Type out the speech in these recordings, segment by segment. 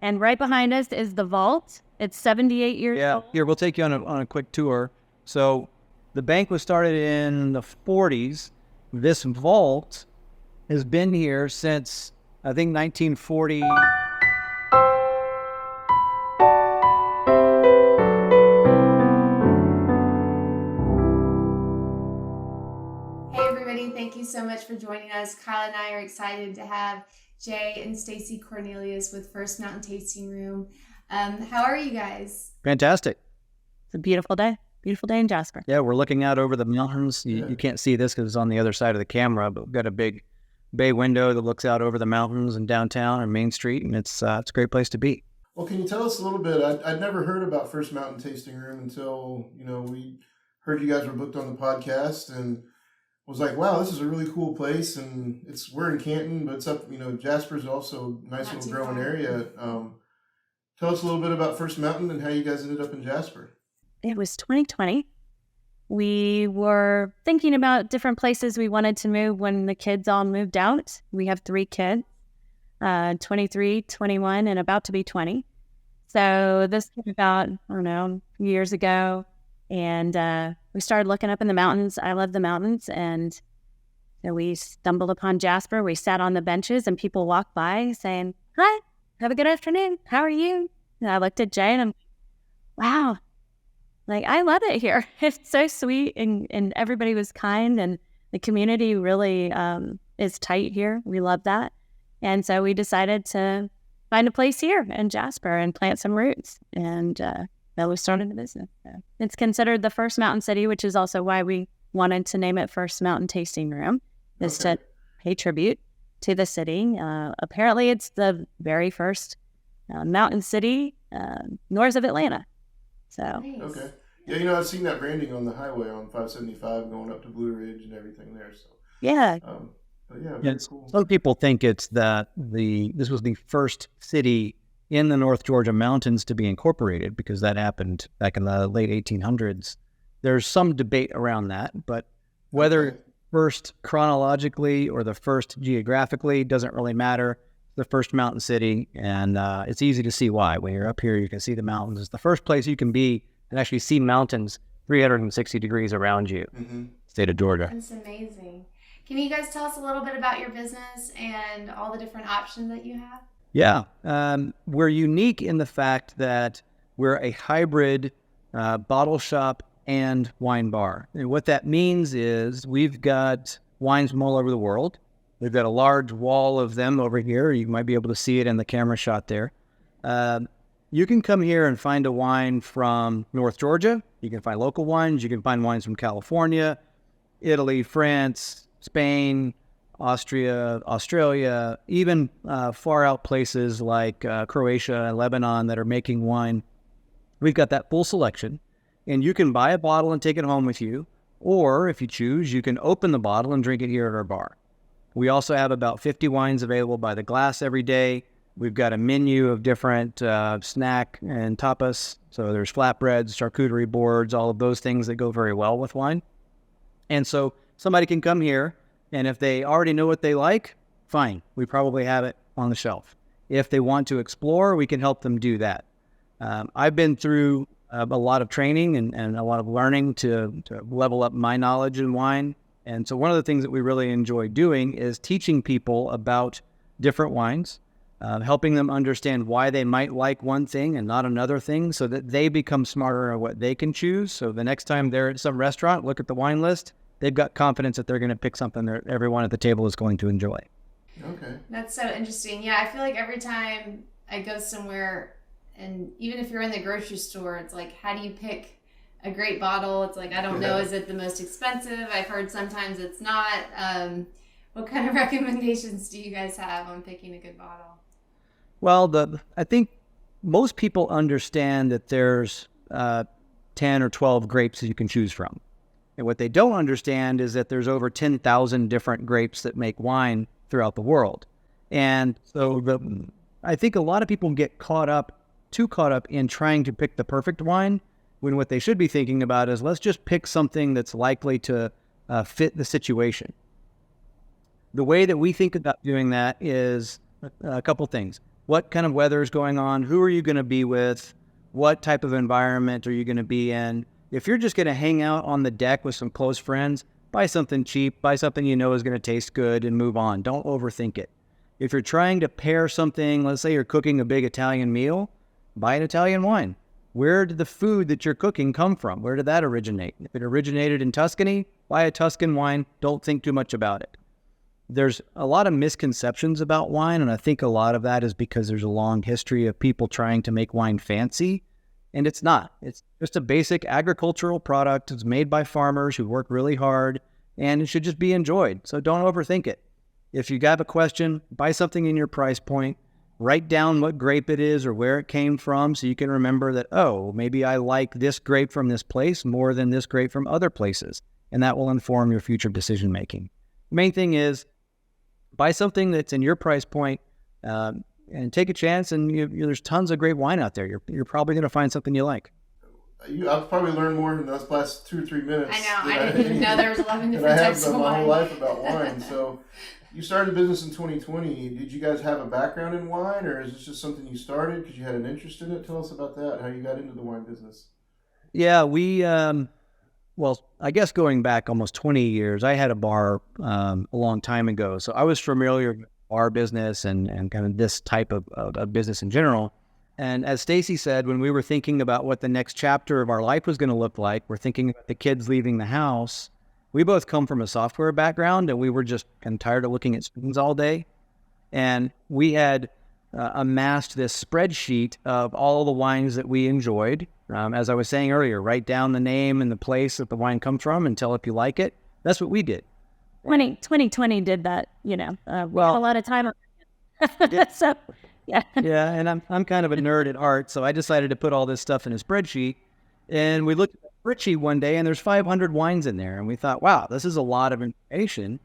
And right behind us is the vault. It's 78 years old. Here, we'll take you on a quick tour. So the bank was started in the 40s. This vault has been here since, I think, 1940. Hey everybody, thank you so much for joining us. Kyle and I are excited to have Jay and Stacy Cornelius with First Mountain Tasting Room. How are you guys? Fantastic. It's a beautiful day. Beautiful day in Jasper. Yeah, we're looking out over the mountains. You can't see this because it's on the other side of the camera, but we've got a big bay window that looks out over the mountains and downtown and Main Street, and it's a great place to be. Well, can you tell us a little bit? I'd never heard about First Mountain Tasting Room until, we heard you guys were booked on the podcast and was like, wow, this is a really cool place. And we're in Canton, but it's up, Jasper's also a nice little growing area. Tell us a little bit about First Mountain and how you guys ended up in Jasper. It was 2020. We were thinking about different places we wanted to move when the kids all moved out. We have 3 kids, 23, 21, and about to be 20. So this came about, years ago. And we started looking up in the mountains. I love the mountains. And so we stumbled upon Jasper. We sat on the benches and people walked by saying, "Hi, have a good afternoon. How are you?" And I looked at Jay and I'm, wow, I love it here. It's so sweet and everybody was kind and the community really is tight here. We love that. And so we decided to find a place here in Jasper and plant some roots. And then we started the business. So it's considered the first mountain city, which is also why we wanted to name it First Mountain Tasting Room, is to pay tribute to the city. Apparently, it's the very first mountain city north of Atlanta. So Nice. Okay. Yeah, I've seen that branding on the highway on 575 going up to Blue Ridge and everything there. So yeah. But yeah, very cool. Some people think it's that this was the first city in the North Georgia mountains to be incorporated because that happened back in the late 1800s. There's some debate around that, but whether first chronologically or the first geographically doesn't really matter. The first mountain city, and it's easy to see why. When you're up here, you can see the mountains. It's the first place you can be and actually see mountains 360 degrees around you, state of Georgia. That's amazing. Can you guys tell us a little bit about your business and all the different options that you have? Yeah, we're unique in the fact that we're a hybrid bottle shop and wine bar. And what that means is we've got wines from all over the world. We've got a large wall of them over here. You might be able to see it in the camera shot there. You can come here and find a wine from North Georgia. You can find local wines. You can find wines from California, Italy, France, Spain, Austria, Australia, even far out places like Croatia and Lebanon that are making wine. We've got that full selection, and you can buy a bottle and take it home with you, or if you choose, you can open the bottle and drink it here at our bar. We also have about 50 wines available by the glass every day. We've got a menu of different snack and tapas, so there's flatbreads, charcuterie boards, all of those things that go very well with wine. And so somebody can come here, and if they already know what they like, fine. We probably have it on the shelf. If they want to explore, we can help them do that. I've been through a lot of training and a lot of learning to level up my knowledge in wine. And so one of the things that we really enjoy doing is teaching people about different wines, helping them understand why they might like one thing and not another thing so that they become smarter on what they can choose. So the next time they're at some restaurant, look at the wine list, they've got confidence that they're going to pick something that everyone at the table is going to enjoy. Okay. That's so interesting. Yeah, I feel like every time I go somewhere, and even if you're in the grocery store, it's like, how do you pick a great bottle? It's like, I don't know, is it the most expensive? I've heard sometimes it's not. What kind of recommendations do you guys have on picking a good bottle? Well, I think most people understand that there's 10 or 12 grapes that you can choose from. And what they don't understand is that there's over 10,000 different grapes that make wine throughout the world. And so I think a lot of people get too caught up in trying to pick the perfect wine, when what they should be thinking about is, let's just pick something that's likely to fit the situation. The way that we think about doing that is a couple things. what kind of weather is going on, who are you going to be with, what type of environment are you going to be in. If you're just going to hang out on the deck with some close friends, buy something cheap, buy something you know is going to taste good, and move on. Don't overthink it. If you're trying to pair something, let's say you're cooking a big Italian meal, buy an Italian wine. Where did the food that you're cooking come from? Where did that originate? If it originated in Tuscany, buy a Tuscan wine. Don't think too much about it. There's a lot of misconceptions about wine, and I think a lot of that is because there's a long history of people trying to make wine fancy, and it's not. It's just a basic agricultural product. It's made by farmers who work really hard, and it should just be enjoyed. So don't overthink it. If you have a question, buy something in your price point. Write down what grape it is or where it came from so you can remember that, oh, maybe I like this grape from this place more than this grape from other places, and that will inform your future decision making. The main thing is, buy something that's in your price point, and take a chance. And there's tons of great wine out there. You're probably going to find something you like. I've probably learned more in those last 2 or 3 minutes. I know. I didn't even know there was 11 different types of wine. My whole life about wine. So, you started a business in 2020. Did you guys have a background in wine, or is this just something you started because you had an interest in it? Tell us about that. How you got into the wine business? Yeah, we. Well, I guess going back almost 20 years, I had a bar a long time ago. So I was familiar with bar business and kind of this type of business in general. And as Stacy said, when we were thinking about what the next chapter of our life was going to look like, we're thinking about the kids leaving the house. We both come from a software background, and we were just kind of tired of looking at screens all day. And we had amassed this spreadsheet of all the wines that we enjoyed. As I was saying earlier, write down the name and the place that the wine comes from and tell if you like it. That's what we did. 2020 did that, we had a lot of time. So, yeah. Yeah, and I'm kind of a nerd at heart, so I decided to put all this stuff in a spreadsheet. And we looked at the spreadsheet one day, and there's 500 wines in there. And we thought, wow, this is a lot of information.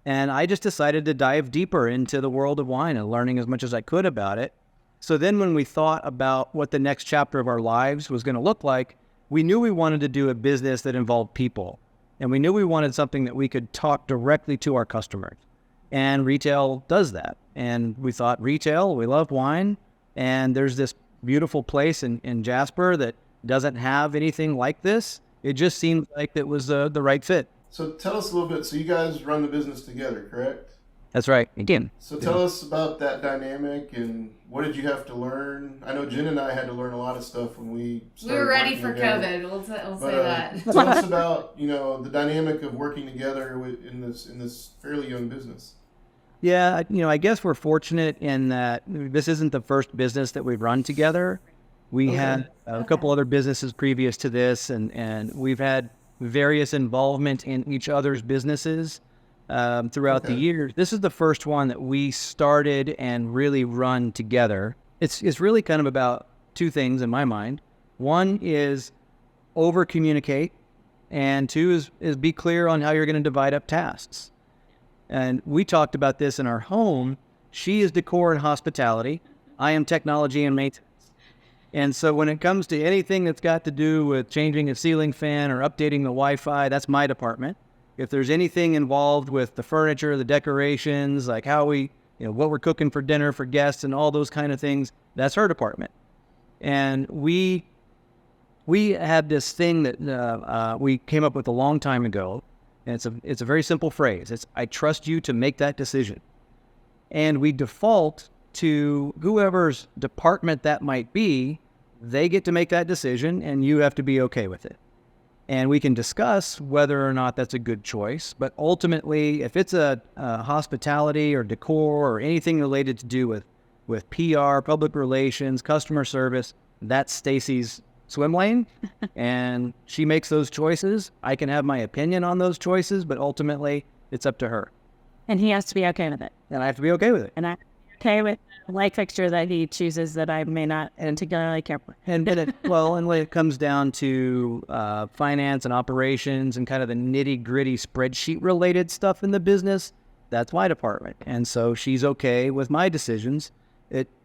And I just decided to dive deeper into the world of wine and learning as much as I could about it. So then when we thought about what the next chapter of our lives was going to look like, we knew we wanted to do a business that involved people. And we knew we wanted something that we could talk directly to our customers. And retail does that. And we thought retail, we love wine. And there's this beautiful place in Jasper that doesn't have anything like this. It just seemed like it was the right fit. So tell us a little bit. So you guys run the business together, correct? That's right. Again. So tell us about that dynamic and what did you have to learn? I know Jen and I had to learn a lot of stuff when we started. We were ready for together. COVID. We'll say that. Tell us about the dynamic of working together in this fairly young business. Yeah, I guess we're fortunate in that this isn't the first business that we've run together. We had a couple other businesses previous to this, and we've had various involvement in each other's businesses throughout the years. This is the first one that we started and really run together. It's really kind of about two things in my mind. One is over communicate, and two is be clear on how you're going to divide up tasks. And we talked about this in our home. She is decor and hospitality. I am technology and maintenance. And so when it comes to anything that's got to do with changing a ceiling fan or updating the Wi-Fi, that's my department. If there's anything involved with the furniture, the decorations, like how we, what we're cooking for dinner for guests and all those kind of things, that's her department. And we had this thing that we came up with a long time ago. And it's a very simple phrase. It's, I trust you to make that decision. And we default to whoever's department that might be. They get to make that decision, and you have to be okay with it. And we can discuss whether or not that's a good choice. But ultimately, if it's a hospitality or decor or anything related to do with PR, public relations, customer service, that's Stacy's swim lane, and she makes those choices. I can have my opinion on those choices, but ultimately, it's up to her. And he has to be okay with it. And I have to be okay with it. And I'm okay with the light fixture that he chooses that I may not particularly care for. And when it comes down to finance and operations and kind of the nitty-gritty spreadsheet-related stuff in the business, that's my department. And so she's okay with my decisions.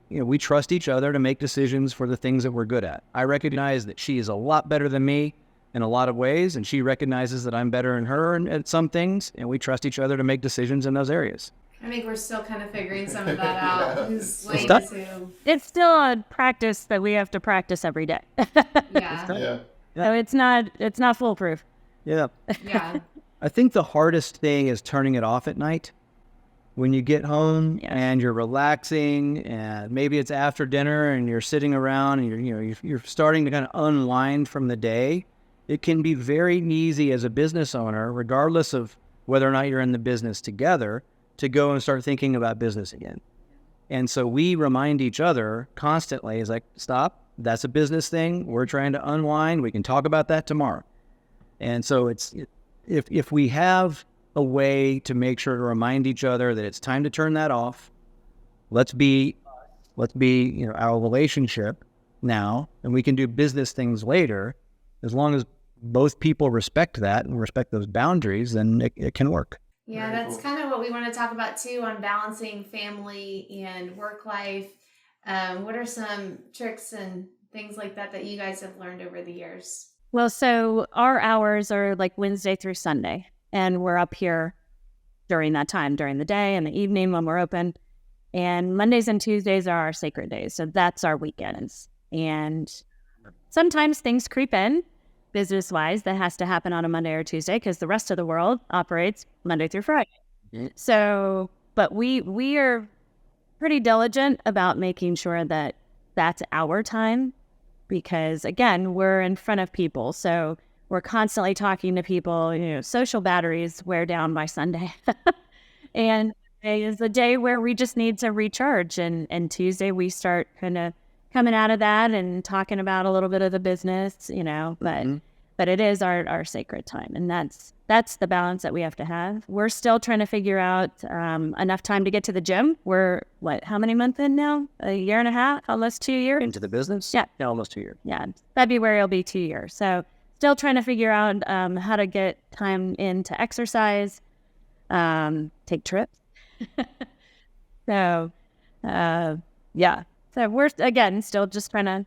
We trust each other to make decisions for the things that we're good at. I recognize that she is a lot better than me in a lot of ways, and she recognizes that I'm better than her at some things, and we trust each other to make decisions in those areas. I think we're still kind of figuring some of that out. Yeah. Who's It's late done. is who. It's still a practice that we have to practice every day. Yeah. Yeah. So it's not foolproof. Yeah. Yeah. I think the hardest thing is turning it off at night. When you get home Yeah. and you're relaxing, and maybe it's after dinner and you're sitting around and you're starting to kind of unwind from the day, it can be very easy as a business owner, regardless of whether or not you're in the business together, to go and start thinking about business again. And so we remind each other constantly, is like, stop, that's a business thing. We're trying to unwind. We can talk about that tomorrow. And so if we have a way to make sure to remind each other that it's time to turn that off, let's be our relationship now, and we can do business things later. As long as both people respect that and respect those boundaries, then it can work. Yeah, Very that's cool. kind of what we want to talk about too on balancing family and work life. What are some tricks and things like that you guys have learned over the years? Well, so our hours are like Wednesday through Sunday, and we're up here during that time, during the day and the evening when we're open. And Mondays and Tuesdays are our sacred days. So that's our weekends. And sometimes things creep in business-wise that has to happen on a Monday or Tuesday because the rest of the world operates Monday through Friday. So, but we are pretty diligent about making sure that that's our time because, again, we're in front of people. So we're constantly talking to people. Social batteries wear down by Sunday. And today is a day where we just need to recharge. And Tuesday we start kind of coming out of that and talking about a little bit of the business, but it is our sacred time. And that's the balance that we have to have. We're still trying to figure out enough time to get to the gym. We're how many months in now? A year and a half, almost 2 years. Into the business? Yeah. Almost 2 years. Yeah, February will be 2 years. So still trying to figure out how to get time in to exercise, take trips. So, yeah. So we're, again, still just trying to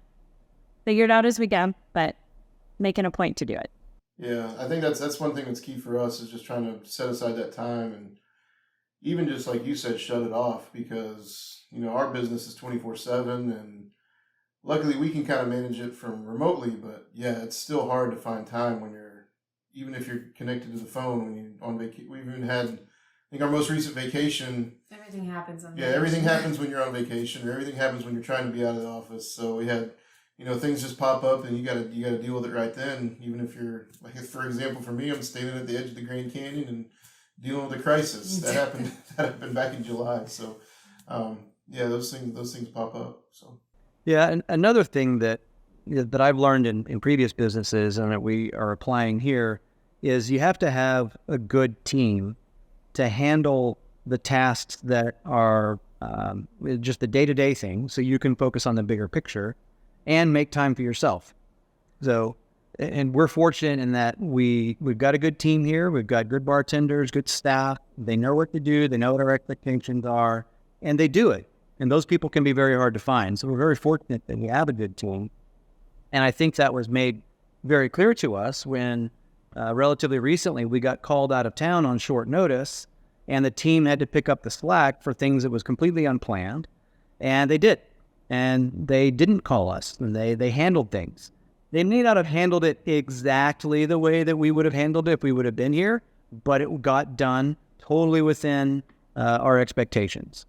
figure it out as we go, but making a point to do it. Yeah, I think that's one thing that's key for us is just trying to set aside that time and even just like you said, shut it off because our business is 24/7 and luckily we can kind of manage it from remotely. But yeah, it's still hard to find time when even if you're connected to the phone when you're on vacation. We've even had, I think our most recent vacation. Everything happens on Yeah, everything happens when you're on vacation, or everything happens when you're trying to be out of the office. So we had, things just pop up, and you gotta deal with it right then. Even if you're like, for example, for me, I'm standing at the edge of the Grand Canyon and dealing with a crisis that happened. That happened back in July. So, yeah, those things pop up. So Yeah, and another thing that I've learned in previous businesses and that we are applying here is you have to have a good team to handle the tasks that are just the day-to-day things, so you can focus on the bigger picture and make time for yourself. So, and we're fortunate in that we've got a good team here. We've got good bartenders, good staff. They know what to do. They know what our expectations are, and they do it. And those people can be very hard to find. So we're very fortunate that we have a good team. And I think that was made very clear to us when relatively recently we got called out of town on short notice, and the team had to pick up the slack for things that was completely unplanned. And they did. And they didn't call us. And they handled things. They may not have handled it exactly the way that we would have handled it if we would have been here, but it got done totally within our expectations.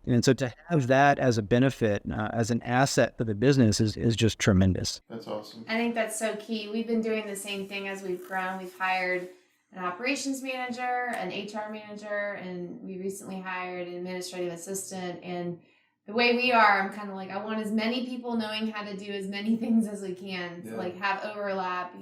And so to have that as a benefit, as an asset for the business is just tremendous. that's awesome. I think that's so key. We've been doing the same thing as we've grown. We've hired an operations manager, an HR manager, and we recently hired an administrative assistant. And the way we are, I'm kind of like, I want as many people knowing how to do as many things as we can to Yeah. have overlap.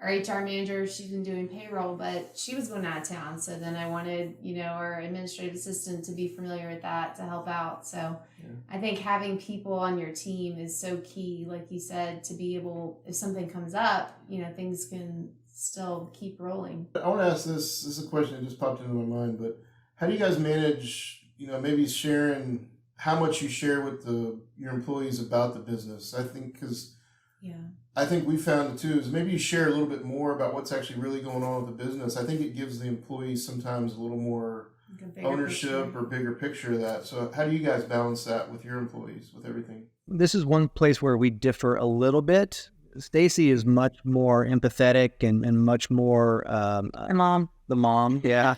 Our HR manager, she's been doing payroll, but she was going out of town. So then I wanted, our administrative assistant to be familiar with that to help out. So Yeah. I think having people on your team is so key, like you said, to be able, if something comes up, things can still keep rolling. I want to ask this. This is a question that just popped into my mind, but how do you guys manage, maybe sharing how much you share with your employees about the business? I think because Yeah. I think we found it too is maybe you share a little bit more about what's actually really going on with the business. I think it gives the employees sometimes a little more Like a bigger ownership picture. or bigger picture of that. So how do you guys balance that with your employees, with everything? This is one place where we differ a little bit. Stacy is much more empathetic and much more My mom. the mom. Yeah.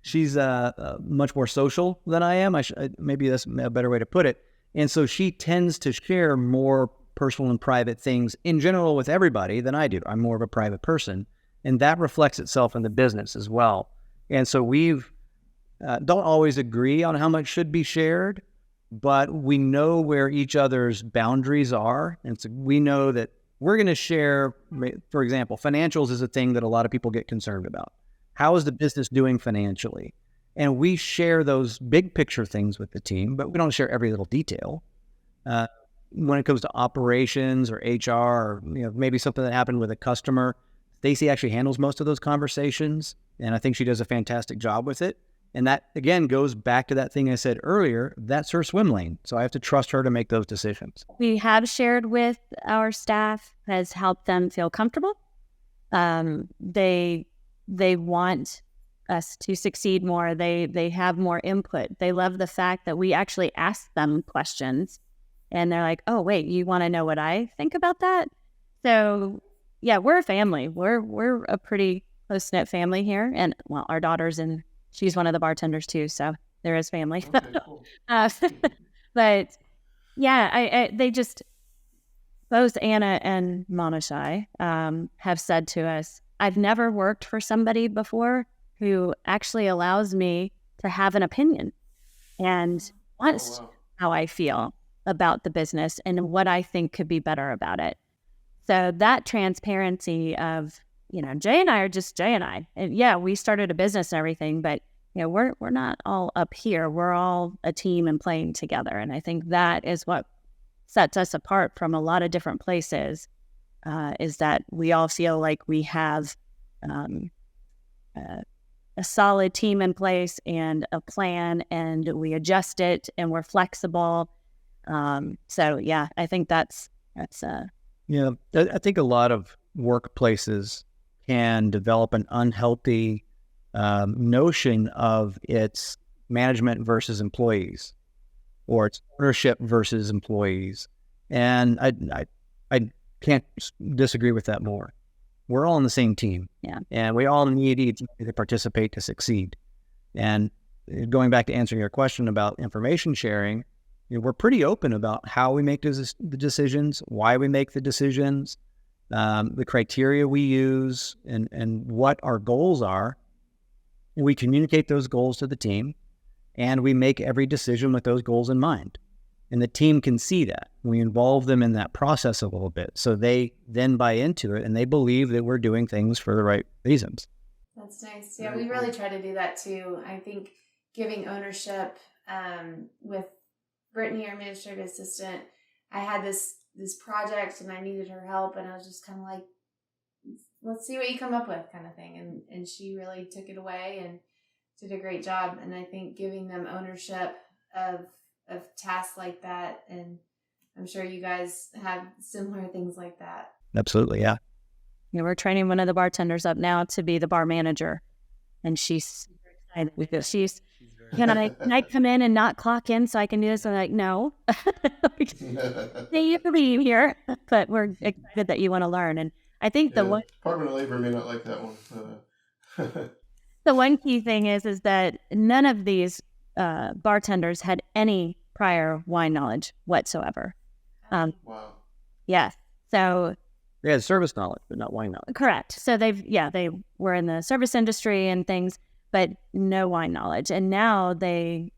She's much more social than I am. Maybe that's a better way to put it. And so she tends to share more personal and private things in general with everybody than I do. I'm more of a private person, and that reflects itself in the business as well. And so we've don't always agree on how much should be shared, but we know where each other's boundaries are. And so we know that we're going to share, for example, financials is a thing that a lot of people get concerned about. How is the business doing financially? And we share those big picture things with the team, but we don't share every little detail. When it comes to operations or HR, or maybe something that happened with a customer, Stacy actually handles most of those conversations, and I think she does a fantastic job with it. And that, again, goes back to that thing I said earlier. That's her swim lane. So I have to trust her to make those decisions. We have shared with our staff, has helped them feel comfortable. They want us to succeed more. They have more input. They love the fact that we actually ask them questions, and they're like, "Oh, wait, you want to know what I think about that?" So, yeah, we're a family. We're a pretty close-knit family here, and well, our daughter's in. She's one of the bartenders too, so there is family. Okay, cool. But yeah, they just, both Anna and Monashai have said to us, I've never worked for somebody before who actually allows me to have an opinion and wants wow. how I feel about the business and what I think could be better about it. So that transparency of, Jay and I are just Jay and I. And yeah, we started a business and everything, but we're not all up here. We're all a team and playing together. And I think that is what sets us apart from a lot of different places, is that we all feel like we have a solid team in place and a plan, and we adjust it and we're flexible. So yeah, I think that's Yeah, I think a lot of workplaces can develop an unhealthy notion of its management versus employees, or its ownership versus employees. And I can't disagree with that more. We're all on the same team. Yeah. And we all need each other to participate to succeed. And going back to answering your question about information sharing, we're pretty open about how we make the decisions, why we make the decisions, the criteria we use, and what our goals are. We communicate those goals to the team, and we make every decision with those goals in mind. And the team can see that. We involve them in that process a little bit, so they then buy into it, and they believe that we're doing things for the right reasons. That's nice. Yeah, we really try to do that too. I think giving ownership, with Brittany, our administrative assistant, I had this project and I needed her help, and I was just kind of like, let's see what you come up with, kind of thing. And she really took it away and did a great job. And I think giving them ownership of tasks like that, and I'm sure you guys have similar things like that. Absolutely, yeah. we're training one of the bartenders up now to be the bar manager, and she's excited because she's, can I come in and not clock in so I can do this? I'm like, no. You can be here, but we're excited that you want to learn. And I think the one Department of Labor may not like that one. the one key thing is that none of these bartenders had any prior wine knowledge whatsoever. Wow. Yeah. So They had service knowledge, but not wine knowledge. correct. So they were in the service industry and things, but no wine knowledge. And now they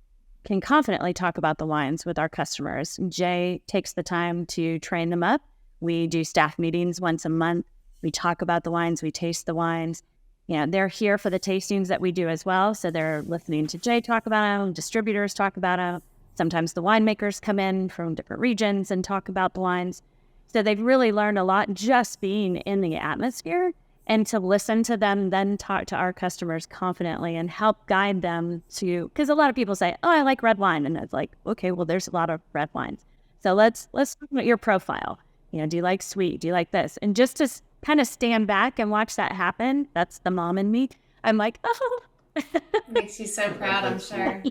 can confidently talk about the wines with our customers. Jay takes the time to train them up. We do staff meetings once a month. We talk about the wines. We taste the wines. They're here for the tastings that we do as well. So they're listening to Jay talk about them. Distributors talk about them. Sometimes the winemakers come in from different regions and talk about the wines. So they've really learned a lot just being in the atmosphere, and to listen to them, then talk to our customers confidently and help guide them to, because a lot of people say, oh, I like red wine. And it's like, okay, well, there's a lot of red wines. So let's talk about your profile. Do you like sweet? Do you like this? And just to kind of stand back and watch that happen, that's the mom in me. I'm like, oh, Makes you so proud, I'm sure.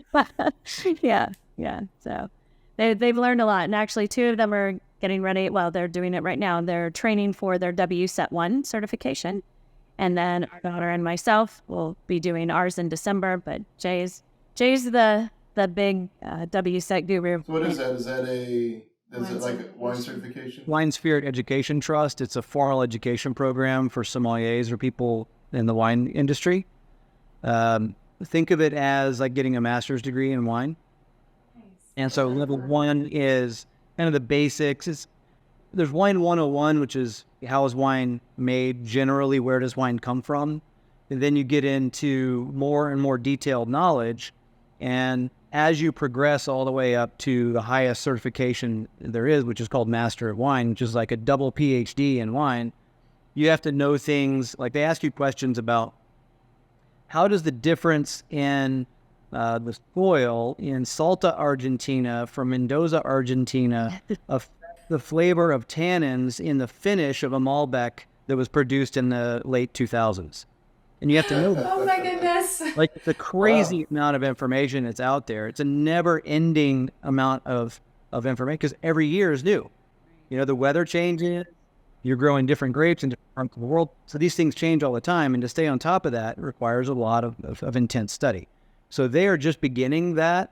Yeah, yeah. So they've learned a lot, and actually 2 of them are getting ready. Well, they're doing it right now. They're training for their WSET 1 certification, and then our daughter and myself will be doing ours in December. But Jay's the big WSET guru. So what is that? Is it like a wine certification? Wine Spirit Education Trust. It's a formal education program for sommeliers or people in the wine industry. Think of it as like getting a master's degree in wine. Nice. And so level 1 is kind of the basics. There's wine 101, which is how is wine made generally, where does wine come from? And then you get into more and more detailed knowledge. And as you progress all the way up to the highest certification there is, which is called Master of Wine, which is like a double PhD in wine, you have to know things like they ask you questions about how does the difference in the soil in Salta, Argentina, from Mendoza, Argentina, affect the flavor of tannins in the finish of a Malbec that was produced in the late 2000s. And you have to know that. Oh my goodness. Like the crazy amount of information that's out there. It's a never-ending amount of information because every year is new. You know, the weather changes. You're growing different grapes in different parts of the world. So these things change all the time. And to stay on top of that requires a lot of intense study. So they are just beginning that.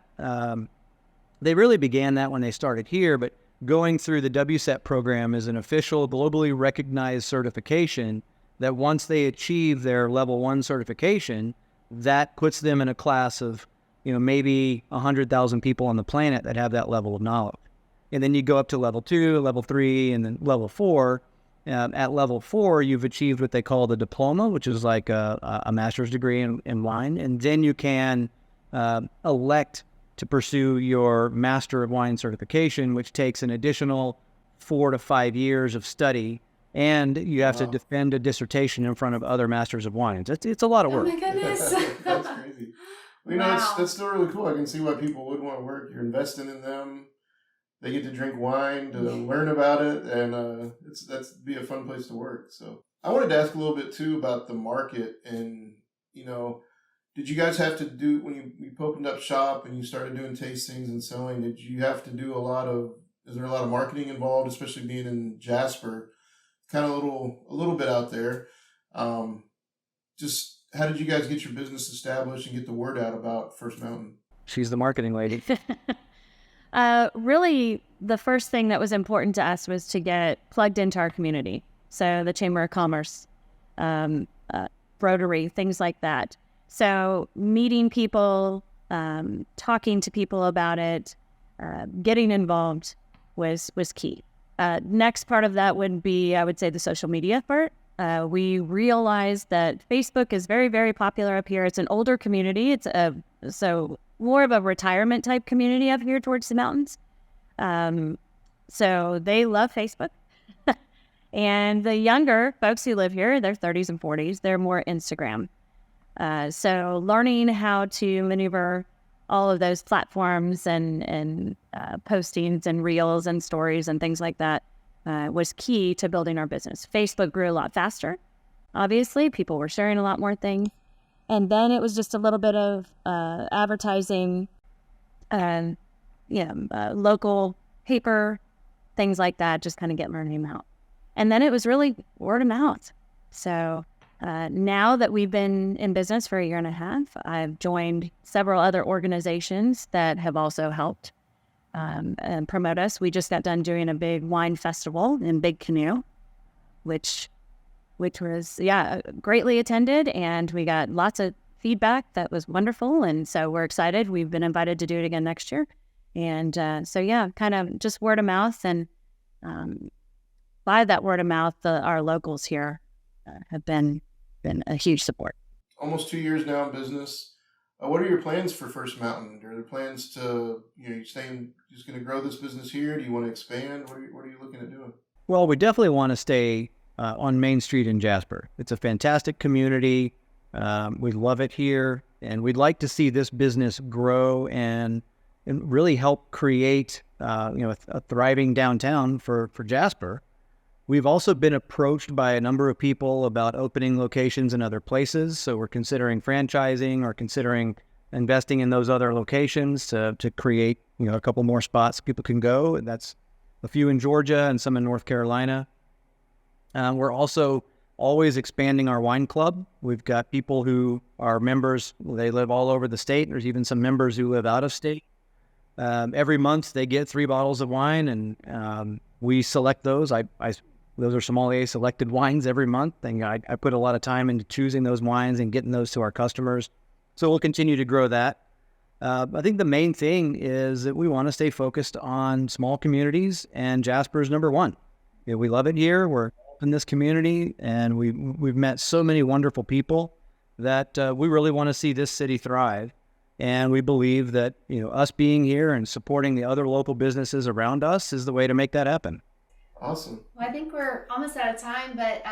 They really began that when they started here, but going through the WSET program is an official, globally recognized certification that once they achieve their level 1 certification, that puts them in a class of, maybe 100,000 people on the planet that have that level of knowledge. And then you go up to level 2, level 3, and then level 4. At level 4, you've achieved what they call the diploma, which is like a master's degree in wine. And then you can elect to pursue your Master of Wine certification, which takes an additional 4 to 5 years of study. And you have to defend a dissertation in front of other Masters of Wines. It's a lot of work. Oh my goodness. That's crazy. Well, that's still really cool. I can see why people would want to work. You're investing in them. They get to drink wine, to learn about it, and that's be a fun place to work. So I wanted to ask a little bit too about the market, and did you guys have to do when you opened up shop and you started doing tastings and selling? Did you have to do is there a lot of marketing involved, especially being in Jasper, kind of a little bit out there? Just how did you guys get your business established and get the word out about First Mountain? She's the marketing lady. Really, the first thing that was important to us was to get plugged into our community. So the Chamber of Commerce, Rotary, things like that. So meeting people, talking to people about it, getting involved was key. Next part of that would be, I would say, the social media part. We realized that Facebook is very, very popular up here. It's an older community. It's so more of a retirement type community up here towards the mountains. So they love Facebook. And the younger folks who live here, their 30s and 40s, they're more Instagram. So learning how to maneuver all of those platforms and postings and reels and stories and things like that was key to building our business. Facebook grew a lot faster. Obviously, people were sharing a lot more things. And then it was just a little bit of advertising, local paper, things like that, just kind of getting our name out. And then it was really word of mouth. So now that we've been in business for 1.5 years, I've joined several other organizations that have also helped and promote us. We just got done doing a big wine festival in Big Canoe, which was, greatly attended, and we got lots of feedback that was wonderful, and so we're excited. We've been invited to do it again next year, and kind of just word of mouth, and by that word of mouth, our locals here have been a huge support. Almost 2 years now in business. What are your plans for First Mountain? Are there plans to, you staying just going to grow this business here? Do you want to expand? What are you looking at doing? Well, we definitely want to stay on Main Street in Jasper. It's a fantastic community. We love it here, and we'd like to see this business grow and really help create, a thriving downtown for Jasper. We've also been approached by a number of people about opening locations in other places. So we're considering franchising or considering investing in those other locations to create, a couple more spots people can go. And that's a few in Georgia and some in North Carolina. We're also always expanding our wine club. We've got people who are members. They live all over the state. There's even some members who live out of state. Every month they get 3 bottles of wine, and we select those. Those are sommelier selected wines every month, and I put a lot of time into choosing those wines and getting those to our customers. So we'll continue to grow that. I think the main thing is that we want to stay focused on small communities, and Jasper's number one. We love it here. We're in this community, and we've met so many wonderful people that we really want to see this city thrive. And we believe that, us being here and supporting the other local businesses around us is the way to make that happen. Awesome. Well, I think we're almost out of time, but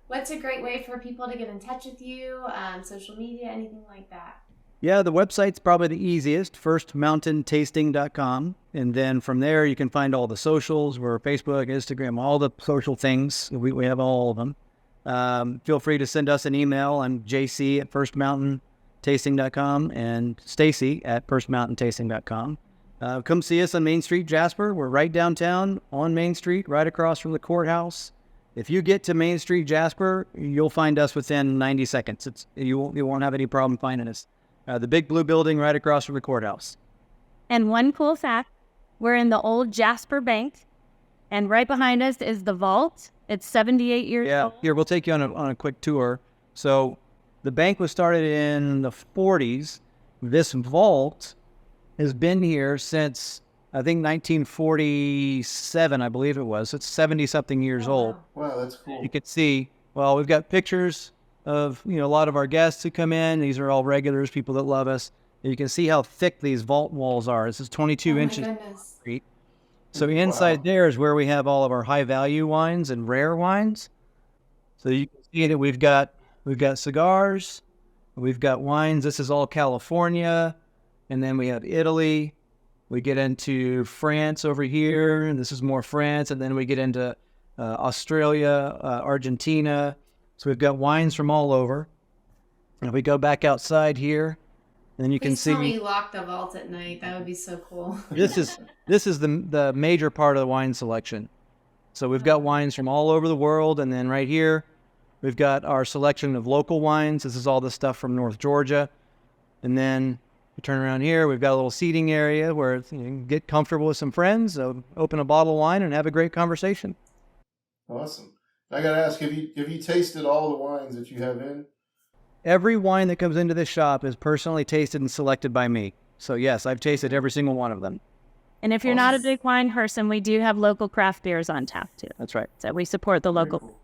what's a great way for people to get in touch with you? Social media, anything like that? Yeah, the website's probably the easiest, firstmountaintasting.com. And then from there, you can find all the socials. We're Facebook, Instagram, all the social things. We have all of them. Feel free to send us an email. I'm JC at firstmountaintasting.com and Stacy at firstmountaintasting.com. Come see us on Main Street, Jasper. We're right downtown on Main Street, right across from the courthouse. If you get to Main Street, Jasper, you'll find us within 90 seconds. You won't have any problem finding us. The big blue building right across from the courthouse. And one cool fact, we're in the old Jasper Bank, and right behind us is the vault. It's 78 years old. Here, we'll take you on a quick tour. So the bank was started in the 40s. This vault has been here since, I think, 1947, I believe it was. It's 70-something years old. Wow, that's cool. You can see, we've got pictures of, a lot of our guests who come in. These are all regulars, people that love us. And you can see how thick these vault walls are. This is 22 inches. Goodness. So inside there is where we have all of our high-value wines and rare wines. So you can see that we've got cigars, we've got wines. This is all California. And then we have Italy. We get into France over here, and this is more France. And then we get into Australia, Argentina. So we've got wines from all over. And if we go back outside here, then you can see. Tell me you lock the vault at night. That would be so cool. This is the major part of the wine selection. So we've got wines from all over the world, and then right here, we've got our selection of local wines. This is all the stuff from North Georgia, and then. We turn around here, we've got a little seating area where you can get comfortable with some friends, open a bottle of wine, and have a great conversation. Awesome. I got to ask, have you tasted all the wines that you have in? Every wine that comes into this shop is personally tasted and selected by me. So yes, I've tasted every single one of them. And if you're not a big wine person, we do have local craft beers on tap too. That's right. So we support the local. Cool.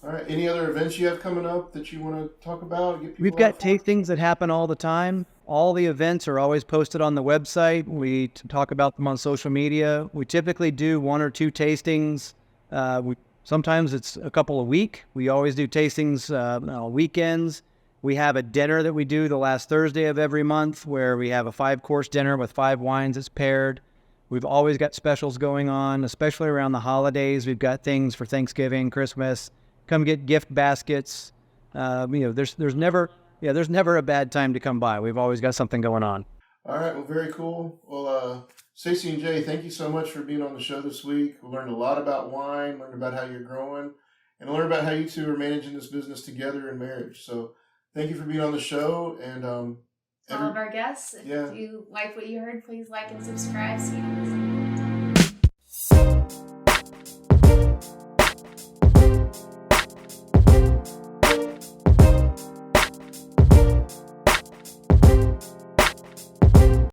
All right. Any other events you have coming up that you want to talk about? We've got tastings that happen all the time. All the events are always posted on the website. We talk about them on social media. We typically do 1 or 2 tastings. Sometimes it's a couple a week. We always do tastings on weekends. We have a dinner that we do the last Thursday of every month where we have a 5-course dinner with 5 wines that's paired. We've always got specials going on, especially around the holidays. We've got things for Thanksgiving, Christmas. Come get gift baskets. There's never a bad time to come by. We've always got something going on. All right. Well, very cool. Well, Stacy and Jay, thank you so much for being on the show this week. We learned a lot about wine, learned about how you're growing, and learned about how you two are managing this business together in marriage. So thank you for being on the show. And all of our guests, if you like what you heard, please like and subscribe. See you on the next